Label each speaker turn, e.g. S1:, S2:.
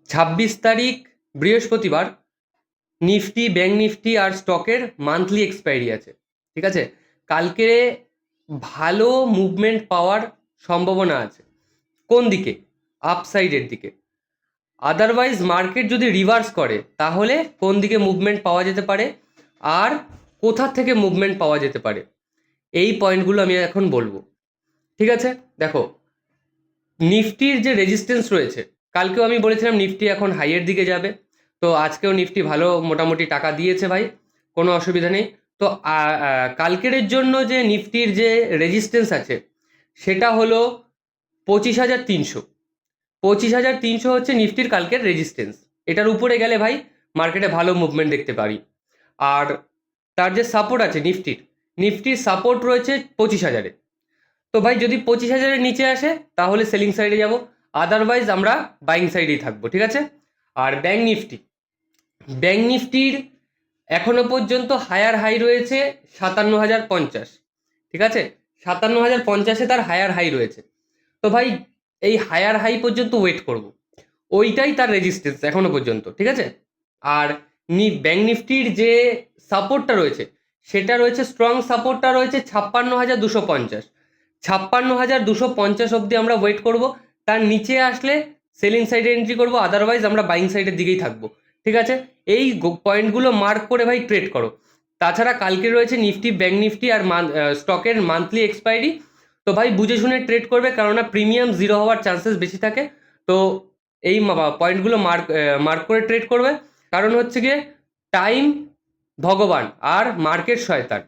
S1: 26 তারিখ বৃহস্পতিবার Nifty, bank Nifty আর স্টকের মান্থলি এক্সপায়ারি আছে। ঠিক আছে, কালকে ভালো মুভমেন্ট পাওয়ার সম্ভাবনা আছে। কোন দিকে? আপসাইডের দিকে। আদারওয়াইজ মার্কেট যদি রিভার্স করে তাহলে কোন দিকে মুভমেন্ট পাওয়া যেতে পারে আর কোথা থেকে মুভমেন্ট পাওয়া যেতে পারে, এই পয়েন্টগুলো আমি এখন বলবো। ঠিক আছে, দেখো নিফটির যে রেজিস্ট্যান্স রয়েছে, কালকেও আমি বলেছিলাম নিফটি এখন হাইয়ের দিকে যাবে, তো আজকেও নিফটি ভালো মোটামুটি টাকা দিয়েছে ভাই, কোনো অসুবিধা নেই। তো কালকের জন্য যে নিফটির যে রেজিস্ট্যান্স আছে সেটা হলো 25,300। 25,300 হচ্ছে নিফটির কালকের রেজিস্ট্যান্স। এটার উপরে গেলে ভাই মার্কেটে ভালো মুভমেন্ট দেখতে পারি। আর তার যে সাপোর্ট আছে নিফটির সাপোর্ট রয়েছে 25,000-এ। তো ভাই যদি 25,000-এর নিচে আসে তাহলে সেলিং সাইডে যাব, আদারওয়াইজ আমরা বাইং সাইডেই থাকবো। ঠিক আছে, আর ব্যাঙ্ক নিফটির এখনো পর্যন্ত হায়ার হাই রয়েছে 57,050। ঠিক আছে, 57,050-এ তার হায়ার হাই রয়েছে। তো ভাই এই হায়ার হাই পর্যন্ত ওয়েট করব, ওইটাই তার রেজিস্ট্যান্স এখনো পর্যন্ত। ঠিক আছে, আর ব্যাঙ্ক নিফটির যে সাপোর্টটা রয়েছে সেটা রয়েছে, স্ট্রং সাপোর্টটা রয়েছে 56,250। 56,250 অবধি আমরা ওয়েট করব, তার নিচে আসলে সেলিং সাইডে এন্ট্রি করব, আদারওয়াইজ আমরা বাইং সাইডের দিকেই থাকবো। ঠিক আছে, এই পয়েন্টগুলো মার্ক করে ভাই ট্রেড করো। তাছাড়া কালকে রয়েছে নিফটি, ব্যাঙ্ক নিফটি আর স্টকের মান্থলি এক্সপায়ারি। তো ভাই বুঝে শুনে ট্রেড করবে, কেননা প্রিমিয়াম জিরো হওয়ার চান্সেস বেশি থাকে। তো এই পয়েন্টগুলো মার্ক করে ট্রেড করবে, কারণ হচ্ছে গিয়ে টাইম ভগবান আর মার্কেট শয়তান।